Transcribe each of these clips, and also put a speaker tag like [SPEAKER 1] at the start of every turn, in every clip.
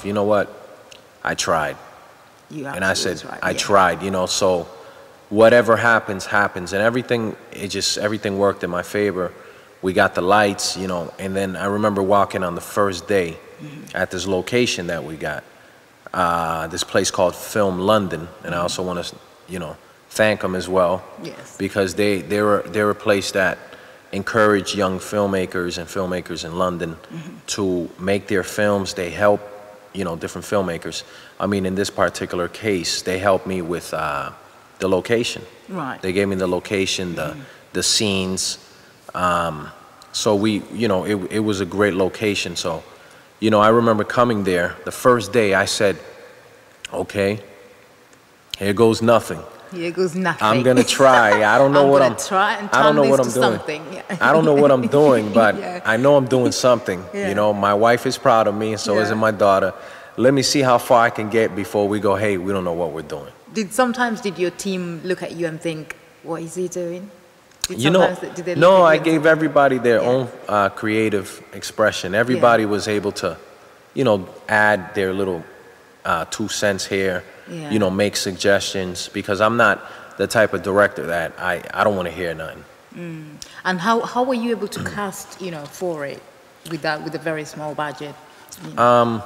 [SPEAKER 1] myself, you know what? I tried. And I said, I tried, you know, so whatever happens, happens. And everything worked in my favor. We got the lights, you know, and then I remember walking on the first day at this location that we got, this place called Film London. And I also want to, you know, thank them as well.
[SPEAKER 2] Yes.
[SPEAKER 1] Because they're a place that encourage young filmmakers in London to make their films. They help, you know, different filmmakers. I mean, in this particular case, they helped me with the location.
[SPEAKER 2] Right.
[SPEAKER 1] They gave me the location, the scenes. So we, you know, it was a great location. So, you know, I remember coming there the first day. I said, okay, here goes nothing.
[SPEAKER 2] Here goes nothing.
[SPEAKER 1] I'm gonna try. I don't know what I'm.
[SPEAKER 2] Try and
[SPEAKER 1] I don't know what I'm doing.
[SPEAKER 2] Yeah.
[SPEAKER 1] I don't know what I'm doing, but I know I'm doing something.
[SPEAKER 2] Yeah.
[SPEAKER 1] You know, my wife is proud of me, and so is my daughter. Let me see how far I can get before we go, hey, we don't know what we're doing.
[SPEAKER 2] Did your team look at you and think, what is he doing?
[SPEAKER 1] You know, no, I gave everybody their own creative expression. Everybody was able to, you know, add their little 2 cents here, you know, make suggestions, because I'm not the type of director that I don't want to hear nothing.
[SPEAKER 2] And how were you able to cast, you know, for it with a very small budget? You know?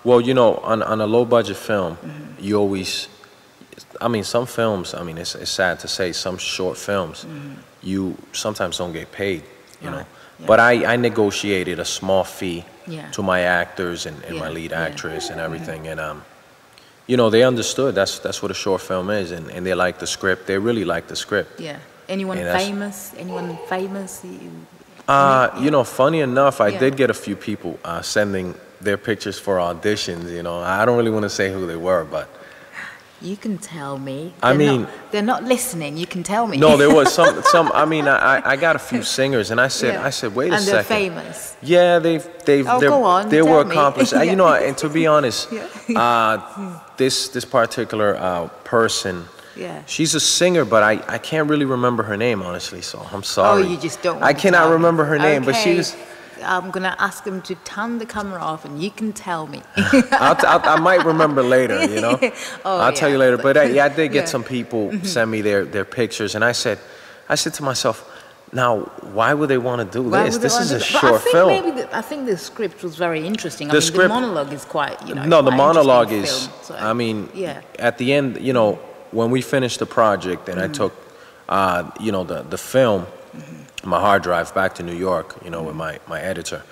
[SPEAKER 1] Well, you know, on a low budget film, you always, I mean, some films, I mean, it's sad to say, some short films, you sometimes don't get paid, you know. Yeah. But I negotiated a small fee to my actors and my lead actress and everything. And, you know, they understood that's what a short film is. And they liked the script. They really liked the script.
[SPEAKER 2] Yeah. Anyone famous? Anyone famous?
[SPEAKER 1] You know, funny enough, I did get a few people sending their pictures for auditions, you know. I don't really want to say who they were, but...
[SPEAKER 2] You can tell me. They're not listening. You can tell me.
[SPEAKER 1] No, there was some. I mean, I got a few singers, and I said, wait a second.
[SPEAKER 2] And they're famous.
[SPEAKER 1] Yeah,
[SPEAKER 2] go on,
[SPEAKER 1] they were
[SPEAKER 2] tell me.
[SPEAKER 1] accomplished. You know, and to be honest, this particular person, she's a singer, but I can't really remember her name, honestly. So I'm sorry.
[SPEAKER 2] Oh, you just don't.
[SPEAKER 1] I cannot remember her name, but she was.
[SPEAKER 2] I'm gonna ask him to turn the camera off, and you can tell me.
[SPEAKER 1] I might remember later, you know. I'll tell you later. But I did get some people send me their pictures, and I said to myself, now why would they want to do this? This is a short film.
[SPEAKER 2] I think the script was very interesting. The monologue is quite, you know.
[SPEAKER 1] No, the monologue is.
[SPEAKER 2] Film, so,
[SPEAKER 1] I mean, at the end, you know, when we finished the project, and I took, you know, the film. My hard drive back to New York, you know, with my editor.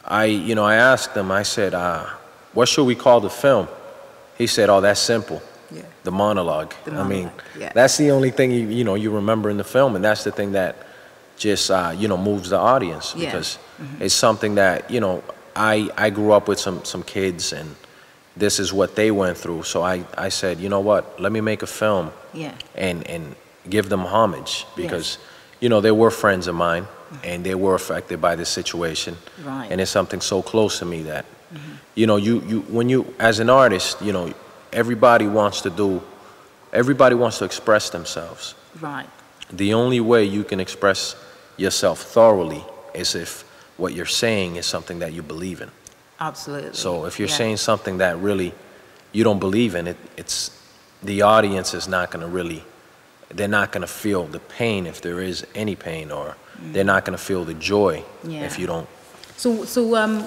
[SPEAKER 1] You know, I asked him, I said, what should we call the film? He said, oh, that's simple. The monologue. I mean, that's the only thing you know you remember in the film, and that's the thing that just you know moves the audience, because it's something that, you know, I grew up with some kids, and this is what they went through. So I said, you know what, let me make a film and give them homage, because you know, they were friends of mine, and they were affected by this situation.
[SPEAKER 2] Right.
[SPEAKER 1] And it's something so close to me that, you know, when you, as an artist, you know, everybody wants to express themselves.
[SPEAKER 2] Right.
[SPEAKER 1] The only way you can express yourself thoroughly is if what you're saying is something that you believe in.
[SPEAKER 2] Absolutely.
[SPEAKER 1] So if you're saying something that really you don't believe in, the audience is not going to really, they're not going to feel the pain if there is any pain, or they're not going to feel the joy if you don't.
[SPEAKER 2] So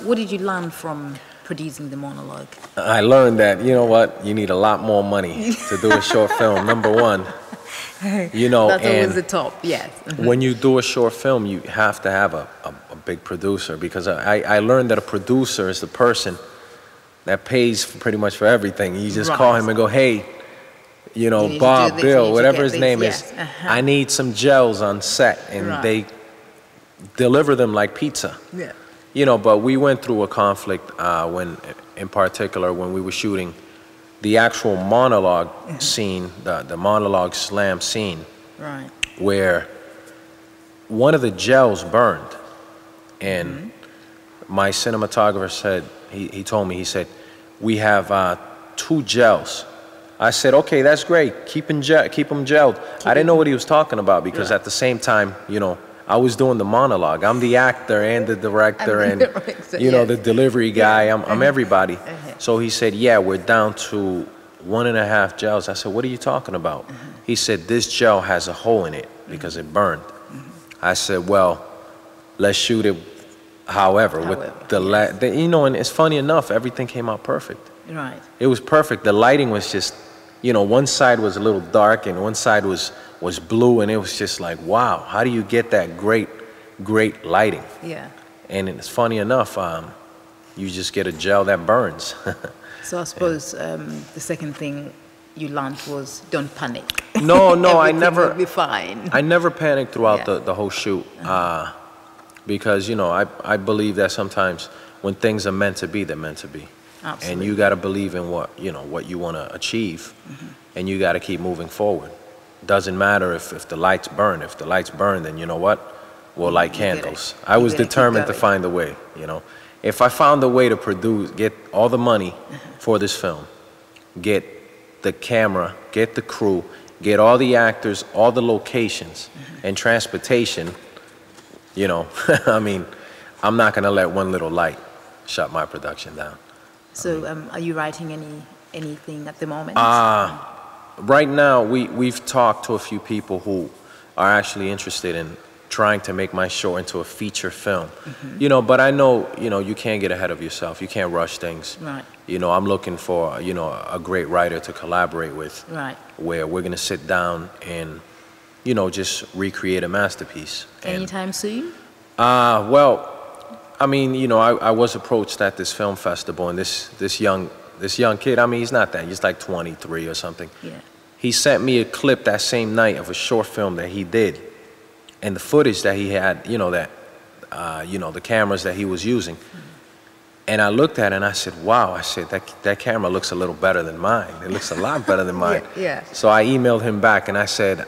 [SPEAKER 2] what did you learn from producing the monologue?
[SPEAKER 1] I learned that, you know what, you need a lot more money to do a short film, number one. You know,
[SPEAKER 2] that's always the top, yes.
[SPEAKER 1] When you do a short film, you have to have a big producer, because I learned that a producer is the person that pays pretty much for everything. You just call him and go, hey, you know, Bob, Bill, whatever his name is, I need some gels on set, and they deliver them like pizza. Yeah. You know, but we went through a conflict in particular, when we were shooting the actual monologue scene, the monologue slam scene, where one of the gels burned, and my cinematographer said, he told me, he said, we have 2 gels. I said, okay, that's great. Keep them gelled. I didn't know what he was talking about, because at the same time, you know, I was doing the monologue. I'm the actor and the director and, you know, the delivery guy. I'm everybody. So he said, yeah, we're down to 1.5 gels. I said, what are you talking about? He said, this gel has a hole in it because it burned. I said, well, let's shoot it however. With you know, and it's funny enough, everything came out perfect.
[SPEAKER 2] Right.
[SPEAKER 1] It was perfect. The lighting was just, you know, one side was a little dark and one side was blue, and it was just like, wow, how do you get that great lighting?
[SPEAKER 2] Yeah.
[SPEAKER 1] And it's funny enough, you just get a gel that burns.
[SPEAKER 2] So I suppose the second thing you learned was don't panic.
[SPEAKER 1] No, I
[SPEAKER 2] Everything
[SPEAKER 1] never.
[SPEAKER 2] will be fine.
[SPEAKER 1] I never panicked throughout the whole shoot, because you know I believe that sometimes when things are meant to be, they're meant to be.
[SPEAKER 2] Absolutely.
[SPEAKER 1] And you got to believe in what you want to achieve, and you got to keep moving forward. Doesn't matter if the lights burn. If the lights burn, then you know what? We'll light candles. I was determined to find a way. You know, if I found a way to get all the money for this film, get the camera, get the crew, get all the actors, all the locations, and transportation, you know, I mean, I'm not gonna let one little light shut my production down.
[SPEAKER 2] So, are you writing anything at the moment?
[SPEAKER 1] Right now, we've talked to a few people who are actually interested in trying to make my short into a feature film. You know, but I know, you can't get ahead of yourself. You can't rush things.
[SPEAKER 2] Right.
[SPEAKER 1] You know, I'm looking for, a great writer to collaborate with.
[SPEAKER 2] Right.
[SPEAKER 1] Where we're gonna sit down and, just recreate a masterpiece.
[SPEAKER 2] Anytime soon?
[SPEAKER 1] Well, I mean, I was approached at this film festival, and this young kid, I mean, he's not that, he's like 23 or something.
[SPEAKER 2] Yeah.
[SPEAKER 1] He sent me a clip that same night of a short film that he did, and the footage that he had, the cameras that he was using. And I looked at it and I said, wow, I said, that camera looks a little better than mine. It looks a lot better than mine.
[SPEAKER 2] Yeah.
[SPEAKER 1] So I emailed him back and I said,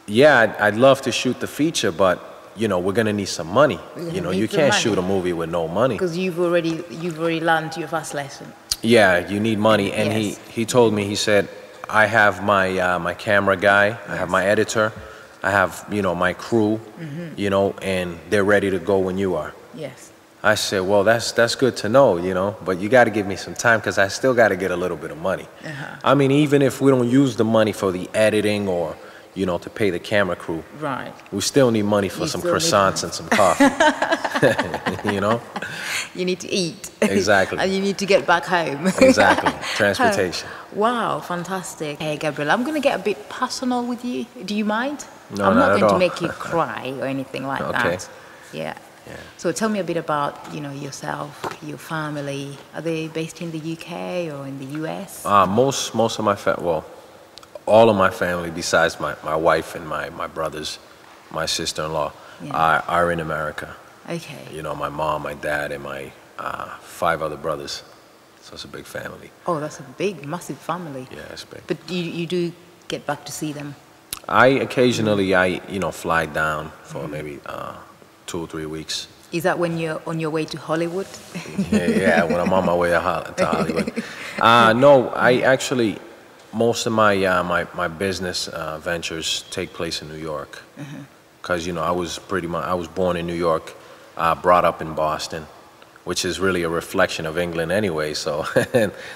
[SPEAKER 1] yeah, I'd love to shoot the feature, but we're gonna need some money. You can't shoot a movie with no money.
[SPEAKER 2] Because you've already learned your first lesson.
[SPEAKER 1] Yeah, you need money. And
[SPEAKER 2] yes.
[SPEAKER 1] he told me, he said, I have my camera guy, I have my editor, I have my crew, and they're ready to go when you are.
[SPEAKER 2] Yes.
[SPEAKER 1] I said, well, that's good to know, but you got to give me some time because I still got to get a little bit of money. I mean, even if we don't use the money for the editing or to pay the camera crew.
[SPEAKER 2] Right.
[SPEAKER 1] We still need money for some croissants and some coffee.
[SPEAKER 2] You need to eat.
[SPEAKER 1] Exactly.
[SPEAKER 2] And you need to get back home.
[SPEAKER 1] Exactly. Transportation.
[SPEAKER 2] Wow, fantastic. Hey, Gabriel, I'm going to get a bit personal with you. Do you mind?
[SPEAKER 1] No,
[SPEAKER 2] I'm not going
[SPEAKER 1] at
[SPEAKER 2] to
[SPEAKER 1] all.
[SPEAKER 2] make you cry or anything like
[SPEAKER 1] Okay.
[SPEAKER 2] that. Yeah. So tell me a bit about, yourself, your family. Are they based in the UK or in the US?
[SPEAKER 1] Most of my all of my family besides my wife and my brothers, my sister-in-law, are in America.
[SPEAKER 2] Okay.
[SPEAKER 1] My mom, my dad, and my 5 other brothers. So it's a big family.
[SPEAKER 2] Oh, that's a big, massive family.
[SPEAKER 1] Yeah, it's big.
[SPEAKER 2] But you do get back to see them?
[SPEAKER 1] I occasionally, fly down for maybe 2 or 3 weeks.
[SPEAKER 2] Is that when you're on your way to Hollywood?
[SPEAKER 1] Yeah, when I'm on my way to Hollywood. No, I actually, most of my business ventures take place in New York. Because, I was born in New York, brought up in Boston, which is really a reflection of England anyway. So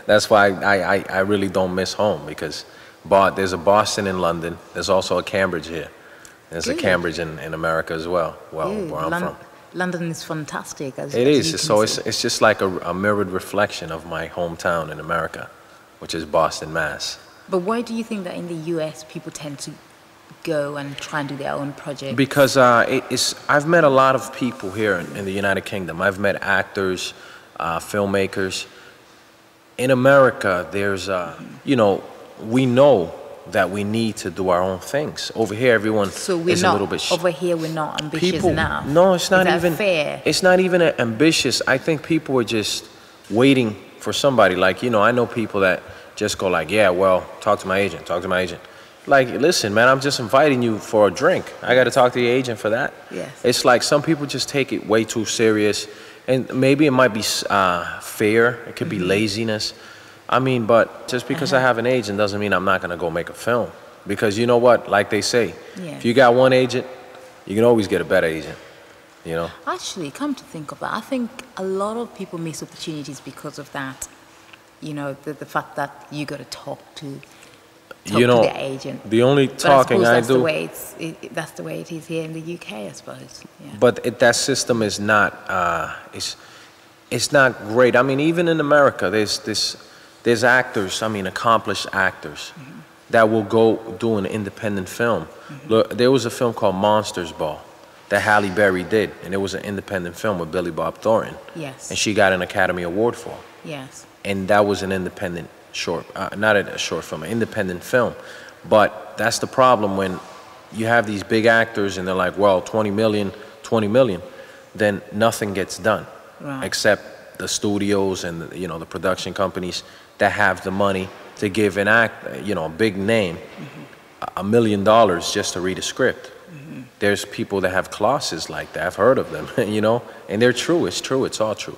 [SPEAKER 1] that's why I really don't miss home, because there's a Boston in London. There's also a Cambridge here. There's a Cambridge in America as well, where I'm from.
[SPEAKER 2] London is fantastic. It
[SPEAKER 1] is. So it's just like a mirrored reflection of my hometown in America, which is Boston, Mass.
[SPEAKER 2] But why do you think that in the US people tend to go and try and do their own project?
[SPEAKER 1] Because I've met a lot of people here in the United Kingdom. I've met actors, filmmakers. In America, there's, we know that we need to do our own things. Over here, everyone is a little bit...
[SPEAKER 2] Over here, we're not ambitious enough.
[SPEAKER 1] No, it's not even...
[SPEAKER 2] fair?
[SPEAKER 1] It's not even ambitious. I think people are just waiting for somebody. Like, I know people that just go like, yeah, well, talk to my agent. Like, listen, man, I'm just inviting you for a drink. I got to talk to your agent for that?
[SPEAKER 2] Yes.
[SPEAKER 1] It's like some people just take it way too serious. And maybe it might be fear. It could be laziness. I mean, but just because I have an agent doesn't mean I'm not going to go make a film. Because you know what? Like they say, if you got one agent, you can always get a better agent. you know.
[SPEAKER 2] Actually, come to think of that, I think a lot of people miss opportunities because of that. You know, the fact that you got to talk to the agent.
[SPEAKER 1] The only talking
[SPEAKER 2] but I
[SPEAKER 1] I
[SPEAKER 2] suppose
[SPEAKER 1] do.
[SPEAKER 2] that's the way it is here in the UK, I suppose. Yeah.
[SPEAKER 1] But that system is not. It's not great. I mean, even in America, there's actors. I mean, accomplished actors that will go do an independent film. Look, there was a film called Monsters Ball that Halle Berry did, and it was an independent film with Billy Bob Thornton.
[SPEAKER 2] Yes.
[SPEAKER 1] And she got an Academy Award for it.
[SPEAKER 2] Yes.
[SPEAKER 1] And that was an independent short, not a short film, an independent film. But that's the problem when you have these big actors and they're like, well, 20 million, then nothing gets done.
[SPEAKER 2] Right.
[SPEAKER 1] Except the studios and the production companies that have the money to give an a big name, $1 million just to read a script. There's people that have clauses like that. I've heard of them, and they're true. It's true. It's all true.